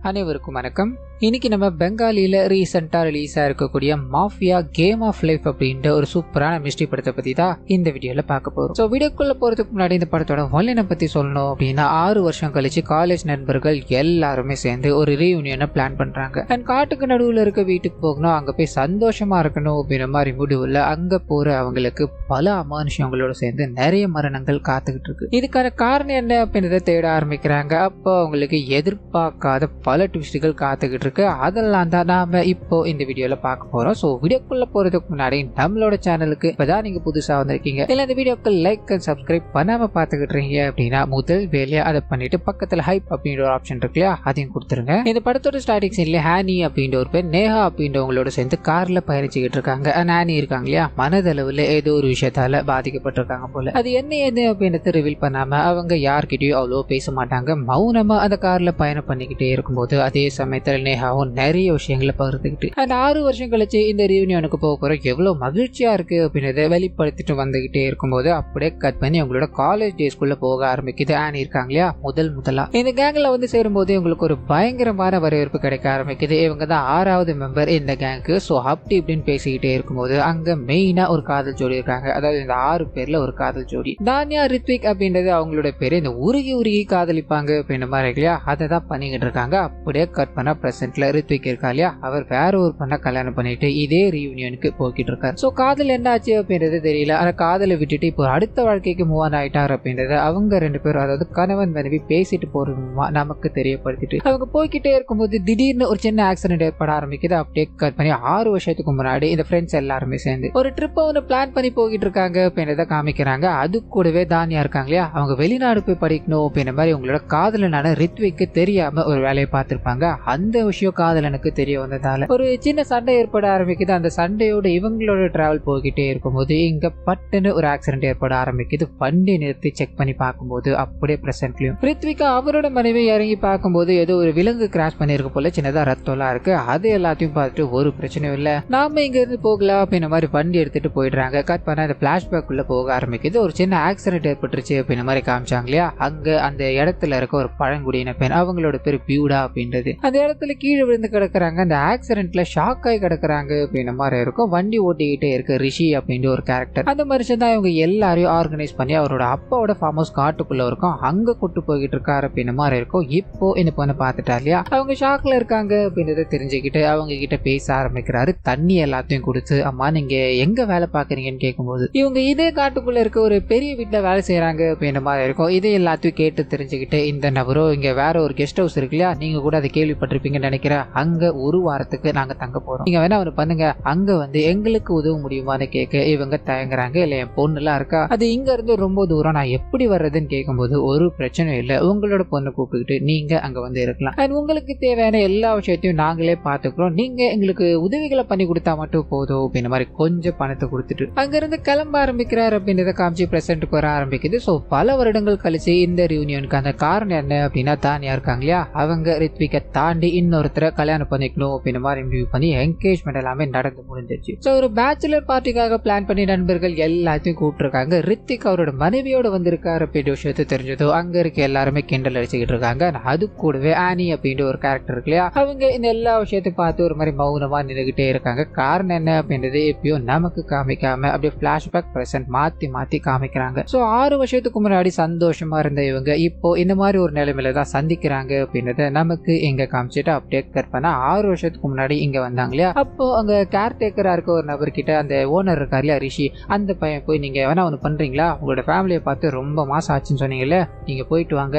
அனைவருக்கும் வணக்கம். இன்னைக்கு நம்ம பெங்காலியில ரீசெண்டா ரிலீஸ் ஆயிருக்கக்கூடிய மாஃபியா கேம் ஆஃப் லைஃப் அப்படின்ற ஒரு சூப்பரான மிஸ்ட்ரி படத்தை பத்தி தான் இந்த வீடியோல பார்க்க போறோம். ஸோ வீடியோக்குள்ள போறதுக்கு முன்னாடி இந்த படத்தோட ஒன்லைனை பத்தி சொல்லணும் அப்படின்னா 6 வருஷம் கழிச்சு காலேஜ் நண்பர்கள் எல்லாருமே சேர்ந்து ஒரு ரீயூனியனை பிளான் பண்றாங்க. அண்ட் காட்டுக்கு நடுவில் இருக்க வீட்டுக்கு போகணும், அங்க போய் சந்தோஷமா இருக்கணும் அப்படின்ற மாதிரி முடிவுல அங்க போற அவங்களுக்கு பல அமானுஷங்களோட சேர்ந்து நிறைய மரணங்கள் காத்துக்கிட்டு இருக்கு. இதுக்கான காரணம் என்ன அப்படின்றத தேட ஆரம்பிக்கிறாங்க. அப்போ அவங்களுக்கு எதிர்பார்க்காத பல ட்விஸ்டுகள் காத்துக்கிட்டு இருக்கு. அதெல்லாம் தான் நாம இப்போ இந்த வீடியோல பார்க்க போறோம். ஸோ வீடியோக்குள்ள போறதுக்கு முன்னாடி நம்மளோட சேனலுக்கு இப்பதான் நீங்க புதுசா வந்திருக்கீங்க இல்ல இந்த வீடியோக்கு லைக் அண்ட் சப்ஸ்கிரைப் பண்ணாம பாத்துக்கிட்டு இருக்கீங்க அப்படின்னா முதல் வேலையா அதை பண்ணிட்டு பக்கத்துல ஹைப் அப்படின்ற ஒரு ஆப்ஷன் இருக்கு இல்லையா, அதையும் கொடுத்துருங்க. இந்த படத்தோட ஸ்டார்டிங் சீன்ல ஹானி அப்படின்ற ஒரு பேர் நேஹா அப்படின்றவங்களோட சேர்ந்து கார்ல பயணிச்சுக்கிட்டு இருக்காங்க. ஹானி இருக்காங்க இல்லையா, மனதளவுல ஏதோ ஒரு விஷயத்தால பாதிக்கப்பட்டிருக்காங்க போல. அது என்ன ஏது அப்படின்றத ரிவீல் பண்ணாம அவங்க யார்கிட்டயும் அவ்வளோ பேச மாட்டாங்க. மௌனமா அந்த கார்ல பயணம் பண்ணிக்கிட்டே இருக்கும்போது அதே சமயத்துல நேஹாவும் நிறைய விஷயங்களை பகிர்ந்துக்கிட்டு அந்த 6 வருஷம் கழிச்சு இந்த ரீயூனியனுக்கு போக போற எவ்வளவு மகிழ்ச்சியா இருக்கு அப்படின்றத வெளிப்படுத்திட்டு வந்துகிட்டே இருக்கும்போது அப்படியே கட் பண்ணி அவங்களோட காலேஜ் டேஸ்க்குள்ள போக ஆரம்பிக்குது. ஆனி இருக்காங்க இல்லையா, முதல்ல இந்த கேங்ல வந்து சேரும்போது இவங்களுக்கு ஒரு பயங்கரமான வரவேற்பு கிடைக்க ஆரம்பிக்குது. இவங்க தான் 6வது மெம்பர் இந்த கேங்க்கு. ஸோ அப்படி இப்படின்னு பேசிக்கிட்டே இருக்கும்போது அங்க மெயினா ஒரு காதல் ஜோடி இருக்காங்க. அதாவது இந்த 6 பேர்ல ஒரு காதல் ஜோடி தானியா ரித்விக் அப்படின்றது அவங்களோட பேரு. இந்த உருகி காதலிப்பாங்க அப்படின்ற மாதிரி இல்லையா, அதை தான் பண்ணிக்கிட்டு இருக்காங்க. அப்படியே கட் பண்ண பிரசன்ட்ல ரித்விக் இருக்கா இல்லையா, அவர் வேற ஒரு பண்ண கல்யாணம் பண்ணிட்டு இதே ரீயூனியனுக்கு போய்கிட்டு இருக்காரு. ஸோ காதல் என்ன ஆச்சு அப்படின்றது தெரியல. ஆனா காதலை விட்டுட்டு இப்போ அடுத்த வாழ்க்கைக்கு மூவ் ஆன் ஆயிட்டார் அப்படின்றத அவங்க 2 பேரும், அதாவது கணவன் மனைவி பேசிட்டு போறதுமா நமக்கு தெரியப்படுத்திட்டு அவங்க போய்கிட்டே இருக்கும்போது திடீர்னு ஒரு சின்ன ஆக்சிடென்ட் ஏற்பட ஆரம்பிக்குது. அப்படியே கட் பண்ணி 6 வருஷத்துக்கு முன்னாடி இந்த ஃப்ரெண்ட்ஸ் எல்லாருமே சேர்ந்து ஒரு ட்ரிப்பை ஒன்று பிளான் பண்ணி போய்கிட்டு இருக்காங்க அப்படின்றத காமிக்கிறாங்க. அது கூடவே தானியா இருக்காங்க இல்லையா, அவங்க வெளிநாடு போய் படிக்கணும் அப்படின்ற மாதிரி உங்களோட காதலனான ரித்விக்கு தெரியாம ஒரு வேலையை பார்த்திருப்பாங்க. அந்த விஷயம் காதலனுக்கு தெரிய வந்ததால ஒரு சின்ன சண்டை ஏற்பட ஆரம்பிக்குது. அந்த சண்டையோட இவங்களோட டிராவல் போய்கிட்டே இருக்கும்போது இங்க பட்டுன்னு ஒரு ஆக்சிடென்ட் ஏற்பட ஆரம்பிக்குது. வண்டி நிறுத்தி செக் பண்ணி பார்க்கும்போது அப்படியே பிரசன்ட்லயும் ரித்விகா அவரோட மனைவி இறங்கி பார்க்கும்போது ஏதோ ஒரு விலங்கு கிராஷ் பண்ணிருக்க போல சின்னதா ரத்தம்லாம் இருக்கு. அது எல்லாத்தையும் பார்த்துட்டு ஒரு பிரச்சனையும் இல்ல, நாம இங்க இருந்து போகலாம் அப்படின்ற மாதிரி வண்டி எடுத்துட்டு போயிடுறாங்க. கட் பண்ண அந்த பிளாஷ்பேக் உள்ள போக ஆரம்பிக்குது. ஒரு சின்ன ஆக்சிடென்ட் ஏற்பட்டுருச்சு அப்படின்ற மாதிரி காமிச்சாங்க இல்லையா, அங்க அந்த இடத்துல இருக்க ஒரு பழங்குடியின பெண், அவங்களோட பேர் பியூடா அப்படின்றது. அந்த இடத்துல கீழே விழுந்து கிடக்குறாங்க. அந்த ஆக்சிடென்ட்ல ஷாக் ஆகி கிடக்குறாங்க அப்படின்ற மாதிரி இருக்கும். வண்டி ஓட்டிக்கிட்டே இருக்க ரிஷி அப்படின்ற ஒரு கேரக்டர், அந்த மனுஷன் தான் இவங்க எல்லாரையும் ஆர்கனைஸ் பண்ணி அவரோட அப்பாவோட ஃபார்ம் ஹவுஸ் காட்டுக்குள்ள இருக்கும், அங்க கூட்டு போய்கிட்டு இருக்காரு அப்படின்ற மாதிரி இருக்கும். இப்போ இந்த பொண்ணை பார்த்துட்டா இல்லையா, அவங்க ஷாக்ல இருக்காங்க அப்படின்றத தெரிஞ்சுக்கிட்டு அவங்க கிட்ட பேச ஆரம்பிக்கிறாரு. தண்ணி எல்லாத்தையும் கொடுத்து, அம்மா நீங்க எங்க வேலை பாக்குறீங்கன்னு கேட்கும்போது இவங்க இதே காட்டுக்குள்ள இருக்க ஒரு பெரிய வீட்டுல வேலை செய்யறாங்க அப்படின்ற மாதிரி இருக்கும். இதை எல்லாத்தையும் கேட்டு தெரிஞ்சுக்கிட்டு இந்த நபரோ இங்க வேற ஒரு கெஸ்ட் ஹவுஸ் இருக்கு இல்லையா, நீங்க கூட அதை கேள்விப்பட்டிருப்பீங்கன்னு நினைக்கிறேன், அங்க ஒரு வாரத்துக்கு நாங்க தங்க போறோம், நீங்க வேணா அவரு பண்ணுங்க, அங்க வந்து எங்களுக்கு உதவ முடியுமான்னு கேட்க இவங்க தயங்குறாங்க. இல்ல என் பொண்ணு எல்லாம் இருக்கா, அது இங்க இருந்து ரொம்ப தூரம், நான் எப்படி வர்றதுன்னு கேட்கும்போது ஒரு பிரச்சனையும் இல்ல, உங்களோட பொண்ணை கூப்பிட்டுக்கிட்டு நீங்க அங்க வந்து இருக்கலாம், அண்ட் உங்களுக்கு தேவையான எல்லா விஷயத்தையும் நாங்களே பாத்துக்கிறோம், நீங்க எங்களுக்கு உதவிகளை பண்ணி கொடுத்தா மட்டும் போதும் அப்படின்ற மாதிரி கொஞ்சம் பணத்தை கொடுத்துட்டு அங்க இருந்து கிளம்ப ஆரம்பிக்கிறார் அப்படின்றத காமிச்சு பிரசன்ட்டுக்கு வர ஆரம்பிக்குது. சோ பல வருடங்கள் கழிச்சு இந்த ரியூனியனுக்கு அந்த காரணம் என்ன அப்படின்னா தானியா இருக்காங்க இல்லையா, அவங்க ரித்விகை தாண்டி இன்னொருத்தரை கல்யாணம் பண்ணிக்கணும் அப்படின்ற மாதிரி முடிவு பண்ணி என்கேஜ்மெண்ட் எல்லாமே நடந்து முடிஞ்சிருச்சு. ஸோ ஒரு பேச்சுலர் பார்ட்டிக்காக பிளான் பண்ணி நண்பர்கள் எல்லாத்தையும் கூப்பிட்டுருக்காங்க. ரித்திக் அவரோட மனைவியோட வந்திருக்காரு அப்படின்ற விஷயத்தை தெரிஞ்சதோ அங்க இருக்க எல்லாருமே கிண்டல் அடிச்சுக்கிட்டு இருக்காங்க. அது கூடவே ஆனி அப்படின்ற ஒரு கேரக்டர் இருக்கு இல்லையா, அவங்க இந்த எல்லா விஷயத்தையும் பார்த்து ஒரு மாதிரி மௌனமா நின்றுகிட்டே இருக்காங்க. காரணம் என்ன அப்படின்றது எப்பயும் நமக்கு காமிக்காம அப்படியே பிளாஷ்பேக் பிரசன்ட் மாத்தி காமிக்கிறாங்க. ஸோ 6 வருஷத்துக்கு முன்னாடி சந்தோஷமா இருந்த இவங்க இப்போ இந்த மாதிரி ஒரு நிலைமையில தான் சந்திக்கிறாங்க அப்படின்றத நமக்கு இங்க காமிச்சிட்டு அப்படியே கட் பண்ண 6 வருஷத்துக்கு முன்னாடி இங்க வந்தாங்க இல்லையா, அப்போ அங்க கேர்டேக்கரா இருக்க ஒரு நபர் கிட்ட அந்த ஓனர் இருக்காரு இல்லையா ரிஷி, அந்த பையன் போய் நீங்க வேணா ஒண்ணு பண்றீங்களா, உங்களோட ஃபேமிலியை பார்த்து ரொம்ப மாசம் ஆச்சுன்னு சொன்னீங்கல்ல, நீங்க போயிட்டு வாங்க,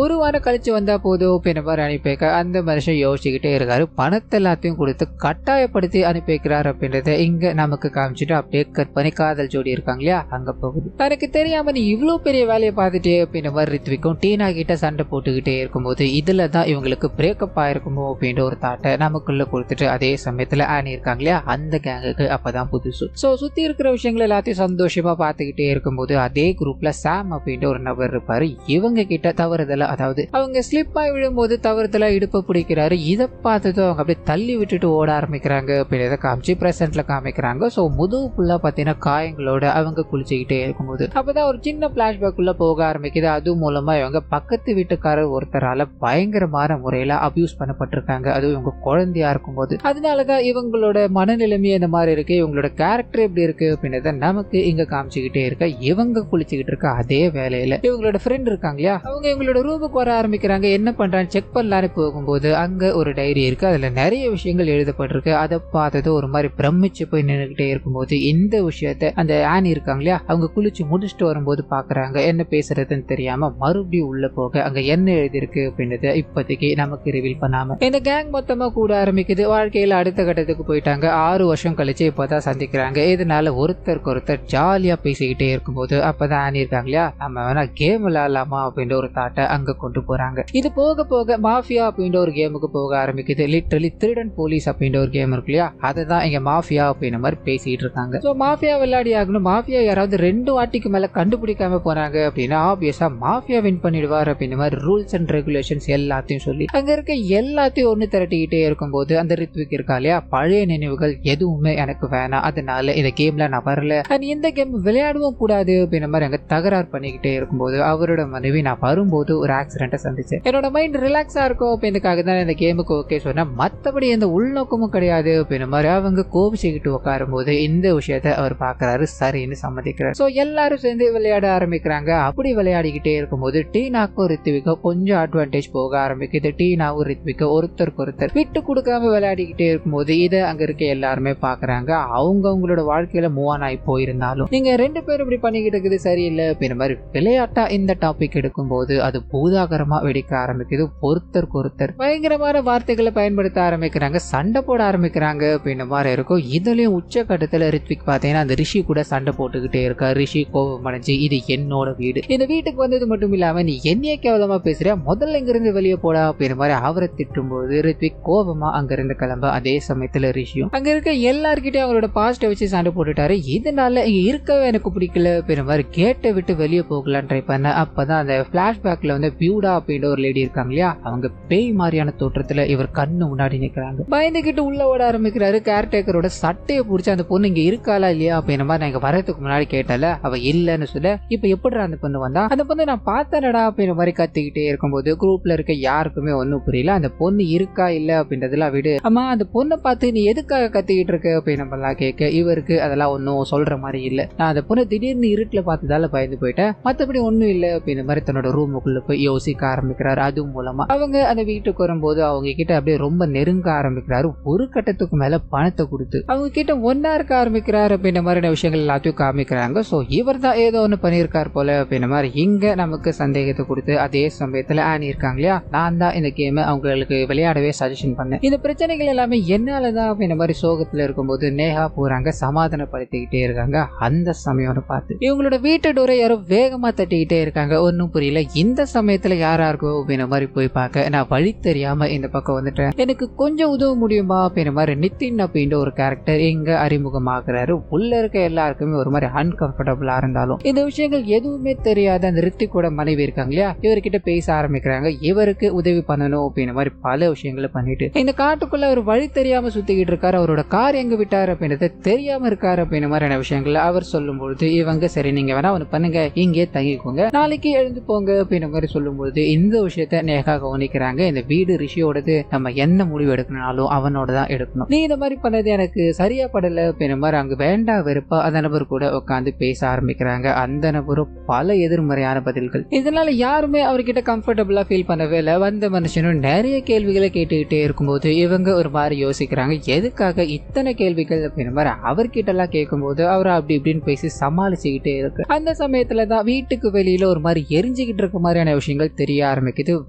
ஒரு வாரம் கழிச்சு வந்தா போதும் அப்படின்ற மாதிரி அனுப்பி வைக்க அந்த மனுஷன் யோசிச்சுக்கிட்டே இருக்காரு. பணத்தை எல்லாத்தையும் கொடுத்து கட்டாயப்படுத்தி அனுப்பி வைக்கிறாரு அப்படின்றத இங்க நமக்கு காமிச்சிட்டு அப்படியே கட் பண்ணி காதல் ஜோடி இருக்காங்க இல்லையா, அங்க போகுது. தனக்கு தெரியாம நீ இவ்வளவு பெரிய வேலையை பார்த்துட்டே அப்படின்ற மாதிரி ரித்விக்கும் டீனா கிட்ட சண்டை போட்டுக்கிட்டே இருக்கும்போது இதுல தான் இவங்களுக்கு பிரேக்கப் ஆயிருக்குமோ அப்படின்ற ஒரு தாட்டை நமக்குள்ள கொடுத்துட்டு அதே சமயத்துல ஆனி இருக்காங்க இல்லையா, அந்த கேங்குக்கு அப்பதான் புதுசு. சோ சுத்தி இருக்கிற விஷயங்கள் எல்லாத்தையும் சந்தோஷமா பார்த்துக்கிட்டே இருக்கும்போது அதே குரூப்ல சாம் அப்படின்ற ஒரு நபர் இருப்பாரு. இவங்க கிட்ட தவறுதல, அதாவது அவங்க ஸ்லிப் ஆகி விழும்போது தவறுதல இடுப்பை பிடிக்கிறாரு. இதை பார்த்ததும் அவங்க அப்படியே தள்ளி விட்டுட்டு ஓட ஆரம்பிக்கிறாங்க அப்படின்றத காமிச்சு பிரசன்ட்ல காமிக்கிறாங்க. சோ முதுகு ஃபுல்லா பாத்தீங்கன்னா காயங்களோட அவங்க குளிச்சுக்கிட்டே இருக்கும்போது அப்பதான் ஒரு சின்ன பிளாஷ்பேக் உள்ள போக ஆரம்பிக்குது. அது மூலமா இவங்க பக்கத்து வீட்டுக்காரர் ஒருத்தரால பயங்கரமான முறையில அபியூஸ் பண்ணப்பட்டிருக்காங்க, அதுவும் இவங்க குழந்தையா இருக்கும்போது. அதனாலதான் இவங்களோட மனநிலைமை இந்த மாதிரி இருக்கு, இவங்களோட கேரக்டர் எப்படி இருக்கு அப்படின்றத நமக்கு இங்க காமிச்சுக்கிட்டே இருக்க. இவங்க குளிச்சுக்கிட்டு இருக்க அதே வேலையில இவங்களோட ஃப்ரெண்ட் இருக்காங்க இல்லையா, அவங்க இவங்களோட ரூமுக்கு வர ஆரம்பிக்கிறாங்க. என்ன பண்றான்னு செக் பண்ணலான்னு போகும்போது அங்க ஒரு டைரி இருக்கு, அதுல நிறைய விஷயங்கள் எழுதப்பட்டிருக்கு. அதை பார்த்தது ஒரு மாதிரி பிரமிச்சு போய் நின்றுகிட்டே இருக்கும்போது இந்த விஷயத்த அந்த ஆனி இருக்காங்க இல்லையா, அவங்க குளிச்சு முடிச்சுட்டு வரும்போது பாக்குறாங்க. என்ன பேசுறதுன்னு தெரியாம மறுபடியும் உள்ள போக அங்க என்ன எழுதிருக்கு அப்படின்றத இப்போதைக்கு நமக்கு ரிவீல் பண்ணாம இந்த கேங் மொத்தமா கூட ஆரம்பிக்குது. வாழ்க்கையில அடுத்த கட்டத்துக்கு போயிட்டாங்க. 6 வருஷம் கழிச்சு இப்பதான் சந்திக்கிறாங்க. இதனால ஒருத்தருக்கு ஒருத்தர் ஜாலியா பேசிக்கிட்டே இருக்கும்போது அப்பதான் ஆனி இருக்காங்க இல்லையா, நம்ம வேணா கேம் விளையாடலாமா அப்படின்ற ஒரு தாட்டை அங்க கொண்டு போறாங்க. இது போக போக மாஃபியா அப்படின்ற ஒரு கேமுக்கு போக ஆரம்பிக்குது. லிட்டரலி திருடன் போலீஸ் அப்படின்ற ஒரு கேம் இருக்கு இல்லையா, அதுதான் இங்க மாஃபியா அப்படின்ற மாதிரி பேசிட்டு இருக்காங்க. சோ மாஃபியா விளையாடி ஆகணும், மாஃபியா யாராவது 2 வாட்டிக்கு மேல கண்டுபிடிக்காம போறாங்க அப்படின்னா ஆப்வியஸா மாஃபியா வின் பண்ணிடுவார் அப்படின்ற மாதிரி ரூல்ஸ் அண்ட் ரெகுலேஷன்ஸ் எல்லாத்தையும் சொல்லி அங்க இருக்க எல்லாத்தையும் ஒண்ணு திரட்டிக்கிட்டே இருக்கும்போது அந்த ரித்விக் இருக்கா இல்லையா, பழைய நினைவுகள் எதுவுமே எனக்கு வேணாம், அதனால இந்த கேம்ல நான் வரல, அண்ட் இந்த கேம் விளையாடவும் கூடாது அப்படின்ற மாதிரி அங்க தகராறு பண்ணிக்கிட்டே இருக்கும்போது அவரோட மனைவி, நான் வரும்போது ஒரு ஆக்சிடென்ட்டை சந்திச்சேன், என்னோட மைண்ட் ரிலாக்ஸா இருக்கும் அப்படின்றதுக்காக தான் இந்த கேமுக்கு ஓகே சொன்னா, மத்தபடி எந்த உள்நோக்கமும் கிடையாது அப்படின்ற மாதிரி அவங்க கோபிச்சுக்கிட்டு உட்காரும் போது இந்த விஷயத்த அவர் பாக்குறாரு, சரின்னு சம்மதிக்கிறார். சோ எல்லாரும் சேர்ந்து விளையாட ஆரம்பிக்கிறாங்க. அப்படி விளையாடிக்கிட்டே இருக்கும்போது டீனாக்கும் ரித்விக்கும் கொஞ்சம் அட்வான்டேஜ் போக ஆரம்பிக்குது. டீனாவும் ரித்விக்கும் ஒருத்தருக்கு ஒருத்தர் விட்டு கொடுக்காம விளையாடிக்கிட்டே இருக்கும்போது இதை அங்க இருக்க எல்லாருமே பாக்குறாங்க. அவங்களோட வாழ்க்கையில மூவ் ஆன் ஆகி போயிருந்தாலும் நீங்க 2 பேரும் இப்படி பண்ணிக்கிட்டு இருக்குது சரியில்லை அப்படின்ற மாதிரி விளையாட்டா இந்த டாபிக் எடுக்கும்போது அது பூதாகரமா வெடிக்க ஆரம்பிக்குது. ஒருத்தருக்கு ஒருத்தர் பயங்கரமான வார்த்தைகளை பயன்படுத்த ஆரம்பிக்கிறாங்க, சண்டை போட ஆரம்பிக்கிறாங்க அப்படின்ற மாதிரி இருக்கும். இதுலயும் உச்சகட்டத்துல ரித்விக் பாத்தீங்கன்னா அந்த ரிஷி கூட சண்டை போட்டுக்கிட்டே இருக்கா. ரிஷி கோபம் அடைஞ்சு, இது என்னோட வீடு, இந்த வீட்டுக்கு வந்தது மட்டும் இல்லாம நீ என்னைய கேவலமா பேசுறியா, முதல்ல இங்க இருந்து வெளியே போடா அப்படின்ற மாதிரி அவரை திட்டும்போது ரித்விக் கோபமா அங்க இருந்து கிளம்ப. அதே சமயத்துல ரிஷியும் அங்க இருக்க எல்லார்கிட்டயும் அவரோட பாஸ்ட வச்சு சண்டை போட்டுட்டாரு. இதனால இங்க இருக்கவே எனக்கு பிடிக்கல அப்படின்ற மாதிரி கேட்டை விட்டு வெளியே போகலான்னு ட்ரை பண்ண. அப்பதான் அந்த பிளாஷ்பேக்ல வந்து பியூடா அப்படின்ற ஒரு லேடி இருக்காங்க இல்லையா, அவங்க பேய் மாதிரியான தோற்றத்துல இவர் கண்ணு முன்னாடி நிக்கிறாங்க. பயந்துகிட்டு உள்ள ஓட ஆரம்பிக்கிறாரு. கேர்டேக்கரோட சட்டையை பிடிச்சி அந்த பொண்ணு இங்க இருக்காளா இல்லையா அப்படின்ற மாதிரி நான் இங்க வரதுக்கு முன்னாடி கேட்டால அவ இல்லன்னு சொல்ல, இப்ப எப்படி அந்த பொண்ணு வந்தா, அந்த பொண்ணு நான் பார்த்தனடா அப்படின்ற மாதிரி கத்திக்கிட்டே இருக்கும்போது குரூப்ல இருக்க யாருக்குமே ஒன்னும் புரியல. அந்த பொண்ணு இருக்கா இல்ல அப்படின்றதுலாம் விடு, அம்மா அந்த பொண்ணை பார்த்து நீ எதுக்காக கத்திக்கிட்டு இருக்க அப்படின்னு நம்மலாம் கேட்க இவருக்கு அதெல்லாம் ஒன்னும் சொல்ற மாதிரி இல்ல. நான் அந்த பொண்ணு திடீர்னு இருட்டுல பார்த்ததால பயந்து போயிட்டேன், மத்தபடி ஒண்ணும் இல்ல அப்படின்ற மாதிரி தன்னோட ரூமுக்குள்ள போய் யோசிக்க ஆரம்பிக்கிறாரு. அது மூலமா அவங்க அந்த வீட்டுக்கு வரும்போது அவங்க கிட்ட அப்படியே ரொம்ப நெருங்க ஆரம்பிக்கிறாரு. ஒரு கட்டத்துக்கு மேல பணத்தை கொடுத்து அவங்க கிட்ட ஒன்னா இருக்க ஆரம்பிக்கிறாரு அப்படின்ற மாதிரியான விஷயங்கள் எல்லாத்தையும் காமிக்கிறாங்க. சோ இவர் தான் ஏதோ ஒண்ணு பண்ணியிருக்காரு போல அப்படின்ற மாதிரி இங்க நமக்கு சந்தேகத்தை கொடுத்து அதே சமயத்துல ஆனி இருக்காங்க இல்லையா, நான் தான் இந்த கேம் அவங்களுக்கு விளையாடவே சஜஷன் பண்ணேன், இந்த பிரச்சனைகள் எல்லாமே என்னாலதான் அப்படின்ற மாதிரி சோகத்துல இருக்கும்போது நேஹா போறாங்க, சமாதானப்படுத்திக்கிட்டே இருக்காங்க. அந்த சமயம் பார்த்து இவங்களோட வீட்டு டோரை யாரோ வேகமா தட்டிக்கிட்டே இருக்காங்க. ஒன்னும் புரியல. இந்த சமயத்துல யாரா இருக்கும் அப்படின்ற மாதிரி போய் பார்க்க நான் வழி தெரியாம இந்த பக்கம் வந்துட்டேன், எனக்கு கொஞ்சம் உதவ முடியுமா அப்படின்ற மாதிரி நிதின் அப்படின்ற ஒரு கேரக்டர் இங்க அறிமுகமாகிறாரு. உள்ள இருக்க எல்லாருக்குமே ஒரு மாதிரி அன்கம்ஃபர்டபுளா இருந்தாலும் இந்த விஷயங்கள் எதுவுமே தெரியாத அந்த ரித்திக்கோட மனைவி இருக்காங்க இல்லையா, இவர்கிட்ட பேச ஆரம்பிக்கிறாங்க. இவருக்கு உதவி பண்ணணும் அப்படின்ற மாதிரி பல விஷயங்களை பண்ணிட்டு இந்த காட்டுக்குள்ள ஒரு வழி தெரியாம சுத்திக்கிட்டு இருக்காரு. அவரோட கார் எங்க விட்டாரு அப்படின்றத தெரியாம இருக்காரு அப்படின்ற மாதிரியான விஷயங்களை அவர் சொல்லும்போது இவங்க சரி நீங்க வேணா ஒண்ணு பண்ணுங்க, இங்கே தங்கிக்கோங்க, நாளைக்கு எழுந்து போங்க அப்படின்ற மாதிரி சொல்லும்போது இந்த விஷயத்த நேகா கவனிக்கிறாங்க. இந்த வீடு ரிஷியோடது, நம்ம என்ன முடிவு எடுக்கணும்னாலும் அவனோட தான் எடுக்கணும், நீ இந்த மாதிரி பண்ணது எனக்கு சரியா படல அப்படின்ற மாதிரி அங்க வேண்டா வெறுப்பா அந்த நபர் கூட உட்காந்து பேச ஆரம்பிக்கிறாங்க. அந்த நபரும் பல எதிர்மறையான பதில்கள், இதனால யாருமே அவர்கிட்ட கம்ஃபர்டபுளா ஃபீல் பண்ணவே இல்லை. வந்த மனுஷனும் நிறைய கேள்விகளை கேட்டுக்கிட்டே இருக்கும்போது இவங்க ஒரு மாதிரி யோசிக்கிறாங்க, எதுக்காக இத்தனை கேள்விகள் அப்படின்ற மாதிரி அவர்கிட்ட எல்லாம் கேட்கும்போது அவர் அப்படி இப்படின்னு பேசி சமாளிச்சுக்கிட்டே இருக்கு. அந்த சமயத்துல தான் வீட்டுக்கு வெளியில ஒரு மாதிரி எரிஞ்சுக்கிட்டு இருக்க மாதிரியான விஷயங்கள் தெரிய ஆரம்பிக்குது.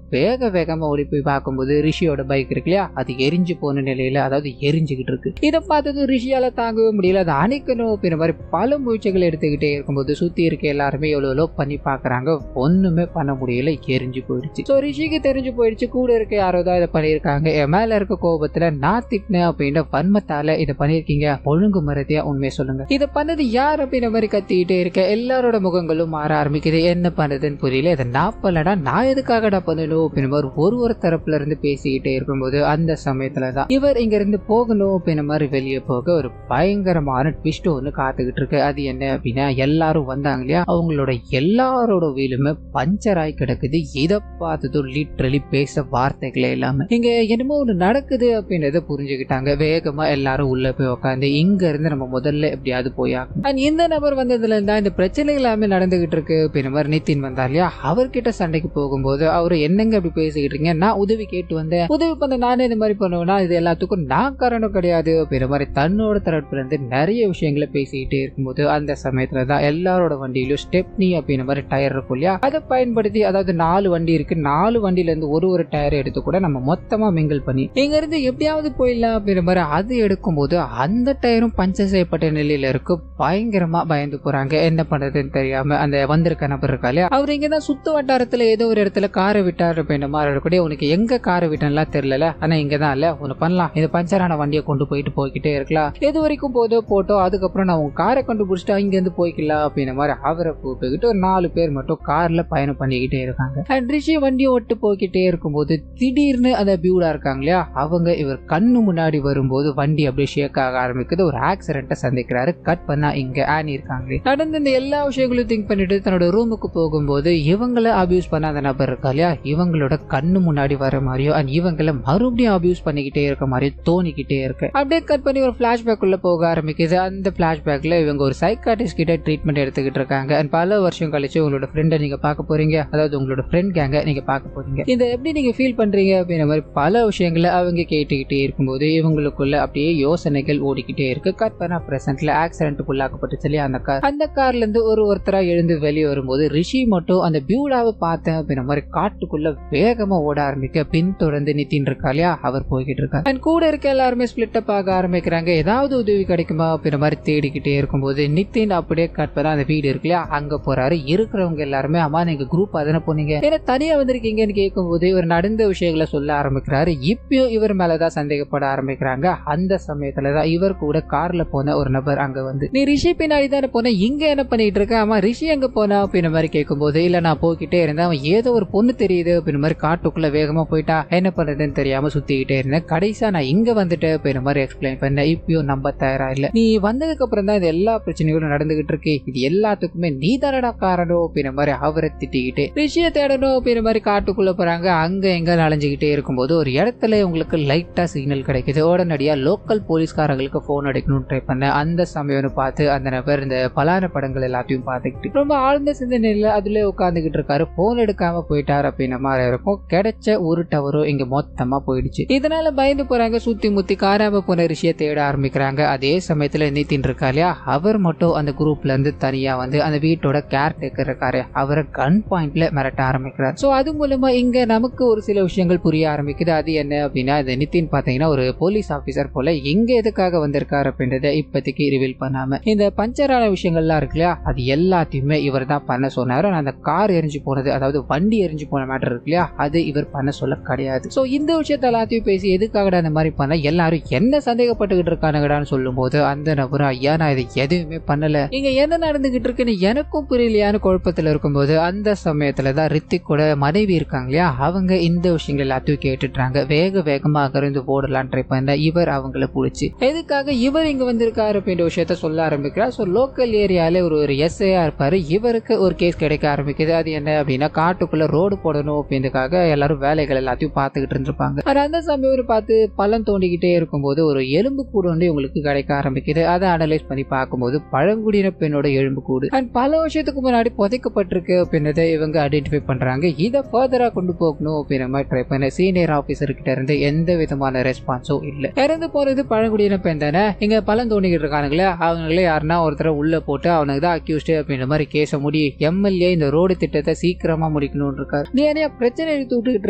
வேக வேகமா ஓடி போய் பார்க்கும்போது ரிஷியோட பைக் இருக்கு இல்லையா, அது எரிஞ்சு போன நிலையில, அதாவது எரிஞ்சுக்கிட்டு இருக்கு. இதை பார்த்ததும் ரிஷியால தாங்கவே முடியல, அதை அணைக்கணும் அப்படின்ற மாதிரி பல முயற்சிகள் எடுத்துக்கிட்டே இருக்கும்போது சுத்தி இருக்க எல்லாருமே எவ்வளோ பண்ணி பாக்குறாங்க, ஒண்ணுமே பண்ண முடியல, எரிஞ்சு போயிடுச்சு. சோ ரிஷிக்கு தெரிஞ்சு போயிடுச்சு, கூட இருக்க யாரோ தான் இதை பண்ணியிருக்காங்க, என் மேல இருக்க கோபத்துல நான் திட்டினேன் அப்படின்ற வன்மத்தால இதை பண்ணிருக்கீங்க, ஒழுங்கு மறதியா உண்மையை சொல்லுங்க, இதை பண்ணது யார் அப்படின்ற மாதிரி கத்திக்கிட்டே இருக்க எல்லாரோட முகங்களும் மாற ஆரம்பிக்குது. என்ன பண்ணதுன்னு புரியல, இதை நான் பண்ணலடா, நான் எதுக்காகடா பண்ணணும் அப்படின்ற மாதிரி ஒரு தரப்புல இருந்து பேசிக்கிட்டே இருக்கும்போது அந்த சமயத்துலதான் இவர் இங்க இருந்து போகணும் அப்படின்ற மாதிரி வெளியே போக ஒரு பயங்கரமான ட்விஸ்ட் ஒன்று காத்துக்கிட்டு இருக்கு. அது என்ன அப்படின்னா, எல்லாரும் வந்தாங்க இல்லையா, அவங்களோட எல்லாரோட வீலுமே பஞ்சர் ஆகி கிடக்குது. இதை பார்த்ததும் லிட்ரலி பேச வார்த்தைகளே இல்லாம. இங்க என்னமோ ஒண்ணு நடக்குது அப்படின்றத புரிஞ்சுக்கிட்டாங்க. வேகமா எல்லாரும் உள்ள போய் உட்காந்து இங்க இருந்து நம்ம முதல்ல எப்படியாவது போயாகும். அண்ட் இந்த நபர் வந்ததுல இருந்தா இந்த பிரச்சனை எல்லாமே நடந்துகிட்டு இருக்கு அப்படின்ற மாதிரி நிதின் வந்தா இல்லையா, அவர்கிட்ட சண்டைக்கு போகும்போது அவரு என்னங்க அப்படி பேசிக்கிட்டு இருக்கீங்க, நான் உதவி கேட்டு வந்தேன், உதவி பண்ண நானே இந்த மாதிரி பண்ணுவேன்னா இது எல்லாத்துக்கும் நான் காரணம் கிடையாது அப்படின்ற மாதிரி தன்னோட தரப்புல இருந்து நிறைய விஷயங்களை பேசிக்கிட்டே இருக்கும்போது அந்த சமயத்துலதான் எல்லாரோட வண்டியிலும் ஸ்டெப்னி அப்படின்ற மாதிரி டயர் இருக்கும் இல்லையா, அதை பயன்படுத்தி, அதாவது 4 வண்டி இருக்கு, 4 வண்டியில இருந்து ஒரு டயர் எடுத்து கூட நம்ம மொத்தமா மிங்கிள் பண்ணி இங்க இருந்து எப்படியாவது போயிடலாம் அப்படின்ற மாதிரி அது எடுக்கும்போது அந்த டயரும் பஞ்சர் செய்யப்பட்ட நிலையில இருக்கு. பயங்கரமா பயந்து போறாங்க. என்ன பண்றதுன்னு தெரியாம அந்த வந்திருக்க நபர் இருக்கா இல்லையா, அவர் இங்கதான் சுத்து வட்டாரத்துல ஏதோ ஒரு இடத்துல காரை விட்டாரு அப்படின்ற மாதிரி இருக்கக்கூடிய, உனக்கு எங்க காரை விட்டலாம் தெரியல, ஆனா இங்கதான் இல்ல ஒண்ணு பண்ணலாம், இந்த பஞ்சரான வண்டியை கொண்டு போய்கிட்டே இருக்கலாம், எது வரைக்கும் போட்டோம், அதுக்கப்புறம் நான் உங்க காரை கண்டுபிடிச்சிட்டு இங்க இருந்து போய்க்கலாம் அப்படின்ற மாதிரி அவரை கூப்பிட்டுக்கிட்டு ஒரு 4 பேர் மட்டும் கார்ல பயணம் பண்ணிக்கிட்டே இருக்காங்க. அண்ட் ரிஷி வண்டியை ஓட்டு போய்கிட்டே இருக்கும்போது திடீர்னு அந்த பியூடா இருக்காங்க இல்லையா, அவங்க இவர் கண்ணு முன்னாடி வரும்போது வண்டி அப்படியே ஷேக் ஆக ஆரம்பிக்குது. ஒரு ஆக்சிடென்ட்டை சந்திக்கிறாரு. கட் பண்ணா இங்க ஆனி இருக்காங்களே. நடந்து இந்த எல்லா விஷயங்களையும் திங்க் பண்ணிட்டு தன்னோட ரூமுக்கு போகும்போது இவங்களை அபியூஸ் பண்ண அந்த நபர் இருக்கா இல்லையா, இவங்களோட கண்ணு முன்னாடி வர மாதிரியோ அண்ட் இவங்களை மறுபடியும் அபியூஸ் பண்ணிக்கிட்டே இருக்க மாதிரி தோணிக்கிட்டே இருக்கு. அப்படியே கட் பண்ணி ஒரு பிளாஷ்பேக் உள்ள போக ஆரம்பிக்குது. அந்த பிளாஷ்பேக்ல இவங்க ஒரு சைக்காட்டிஸ்ட் கிட்ட ட்ரீட்மெண்ட் எடுத்துக்கிட்டு இருக்காங்க. அண்ட் பல வருஷம் கழிச்சு உங்களோட ஃப்ரெண்டை நீங்க பார்க்க போறீங்க, அதாவது உங்களோட ஃப்ரெண்ட் கேங்க நீங்க பார்க்க போறீங்க, இதை எப்படி நீங்க ஃபீல் பண்றீங்க அப்படின்ற மாதிரி பல விஷயங்களை அவங்க கேட்டுக்கிட்டே இருக்கும்போது இவங்களுக்குள்ள அப்படியே யோசனைகள் ஓடிக்கிட்டே இருக்கு. கட் பண்ண பிரசன்ட்ல ஆக்சிடென்ட்டுக்கு உள்ளாக்கப்பட்டுச்சு இல்லையா அந்த கார்ல இருந்து ஒருத்தரா எழுந்து வெளியே வரும்போது ரிஷி மட்டும் அந்த பியூடாவை பார்த்தேன் அப்படின்ற மாதிரி காட்டுக்குள்ள வேகமா ஓட ஆரம்பிக்க பின்தொடர்ந்து நிதின் இருக்கா இல்லையா, அவர் போய்கிட்டு இருக்காரு. அண்ட் கூட இருக்க எல்லாருமே ஸ்பிளிட் அப் ஆக ஆரம்பிக்கிறாங்க. ஏதாவது உதவி கிடைக்குமா அப்படின்ற மாதிரி தேடிக்கிட்டே இருக்கும்போது நிதின் அப்படியே கட் பண்ண அந்த வீடு இருக்கு இல்லையா, அங்க போறாரு. இருக்கிறவங்க எல்லாருமே அம்மா நீங்க குரூப் தானே போனீங்க, ஏன்னா தனியா வந்திருக்கீங்கன்னு கேட்கும்போது இவர் நடந்த விஷயங்களை சொல்ல ஆரம்பிக்கிறாரு. இப்பயும் இவர் மேலதான் சந்தேகப்பட ஆரம்பிக்கிறாங்க. அந்த சமயத்துலதான் இவர் கூட கார்ல போன ஒரு நபர் அங்க வந்து, நீ ரிஷி பின்னாடி தானே போன, இங்க என்ன பண்ணிட்டு இருக்க, ஆமா ரிஷி எங்க போனா அப்படின்ற மாதிரி கேட்கும்போது, இல்ல நான் போய்கிட்டே இருந்தேன், அவன் ஏதோ ஒரு பொண்ணு தெரியுது அப்படின்ற மாதிரி காட்டுக்குள்ள வேகமா போயிட்டா, என்ன பண்றதுன்னு தெரியாம சுத்திக்கிட்டே இருந்தேன், கடைசியா நான் இங்க வந்துட்டேன் அப்படின்ற மாதிரி எக்ஸ்பிளைன் பண்ண. இப்பயும் நம்ப தயாரா இல்ல, நீ வந்ததுக்கு அப்புறம் தான் இது எல்லா பிரச்சனைகளும் நடந்துகிட்டு இருக்கு, இது எல்லாத்துக்குமே நீ தானடா காரணம் அப்படின்ற மாதிரி அவரை திட்டிக்கிட்டு ரிஷியை தேடணும் அப்படின்ற மாதிரி காட்டுக்குள்ள போறாங்க. அங்க எங்க அலைஞ்சுக்கிட்டே இருக்கும்போது ஒரு இடத்துல உங்களுக்கு லைட்டா சிக்னல் கிடைக்குது. உடனடியா லோக்கல் போலீஸ்காரங்களுக்கு போன் அடிக்கணும்னு ட்ரை பண்ண. அந்த சமயம்னு பார்த்து அந்த நபர் இந்த பலான படங்கள் எல்லாத்தையும் பார்த்துக்கிட்டு ரொம்ப ஆழ்ந்த சிந்தனையில அதுல உட்காந்துக்கிட்டு இருக்காரு. போன் எடுக்காம போயிட்டாரு அப்படின்ற மாதிரி இருக்கும். கிடைச்ச ஒரு டவரும் இங்க மொத்தமா போயிடுச்சு. இதனால பயந்து போறாங்க. சுத்தி முத்தி காராம போன ரிஷியை தேட ஆரம்பிக்கிறாங்க. அதே சமயத்துல நிதின் இருக்கா இல்லையா, அவர் மட்டும் அந்த குரூப்ல இருந்து தனியா வந்து அந்த வீட்டோட கேர் டேக்கர் இருக்காரு, அவரை கன் பாயிண்ட்ல மிரட்ட ஆரம்பிக்கிறார். சோ அது மூலமா இங்க நமக்கு ஒரு சில விஷயங்கள் புரிய ஆரம்பிக்குது. அது என்ன அப்படின்னா, இந்த நிதின் பாத்தீங்கன்னா ஒரு போலீஸ் ஆபீசர் போல எங்க எதுக்காக வந்திருக்காரு அப்படின்றத இப்போதைக்கு ரிவீல் பண்ணாம இந்த பஞ்சரான விஷயங்கள்லாம் இருக்கு இல்லையா, அது எல்லாத்தையுமே இவர் தான் பண்ண சொன்னாரு. அந்த கார் எரிஞ்சு போனது, அதாவது வண்டி எரிஞ்சு போன மேட்டர் இருக்கு இல்லையா, அது இவர் பண்ண சொல்ல கிடையாது. சோ இந்த விஷயத்த எல்லாத்தையும் பேசி எதுக்காகடா அந்த மாதிரி பண்ண, எல்லாரும் என்ன சந்தேகப்பட்டுக்கிட்டு இருக்கானுங்கடான்னு சொல்லும் போது அந்த நபரும், ஐயா நான் இது எதுவுமே பண்ணல, இங்க என்ன நடந்துகிட்டு இருக்குன்னு எனக்கும் புரியலையான்னு குழப்பத்துல இருக்கும்போது அந்த சமயத்துலதான் ரித்திக்கோட மனைவி இருக்காங்க இல்லையா, அவங்க இந்த விஷயங்கள் எல்லாத்தையும் கேட்டுட்டாங்க. வேகமாக இருந்து ஓடலாம் ட்ரை பண்ண இவர் அவங்கள பிடிச்சி எதுக்காக இவர் இங்க வந்திருக்காரு அப்படின்ற விஷயத்த சொல்ல ஆரம்பிக்கிறார். ஸோ லோக்கல் ஏரியால ஒரு எஸ்ஐயா இருப்பாரு, இவருக்கு ஒரு கேஸ் கிடைக்க ஆரம்பிக்குது. அது என்ன அப்படின்னா, காட்டுக்குள்ள ரோடு போடணும் அப்படின்றதுக்காக எல்லாரும் வேலைகள் எல்லாத்தையும் பார்த்துக்கிட்டு இருந்திருப்பாங்க. அந்த சமயம் பார்த்து பள்ளம் தோண்டிக்கிட்டே இருக்கும்போது ஒரு எலும்பு கூடு வந்து உங்களுக்கு கிடைக்க ஆரம்பிக்குது. அதை அனலைஸ் பண்ணி பார்க்கும்போது பழங்குடியின பெண்ணோட எலும்பு கூடு அண்ட் பல வருஷத்துக்கு முன்னாடி புதைக்கப்பட்டிருக்கு அப்படின்றத இவங்க ஐடென்டிஃபை பண்றாங்க. இதை ஃபர்தரா கொண்டு போகணும் அப்படின்ற மாதிரி ட்ரை பண்ண சீனியர் ஆபீசர் கிட்ட இருந்து எந்த விதமான ரெஸ்பான்ஸும் இல்ல. இறந்து போறது பழங்குடியின பெண் தானே, இங்க பழம் தோண்டிக்கிட்டு இருக்கானுங்களே, அவங்களே யாருன்னா ஒருத்தர உள்ள போட்டு அவனுக்கு தான் அக்யூஸ்ட் அப்படின்ற மாதிரி கேச முடி. எம்எல்ஏ இந்த ரோடு திட்டத்தை சீக்கிரமா முடிக்கணும்னு இருக்காரு, நீ என்ன பிரச்சனை எடுத்து விட்டுக்கிட்டு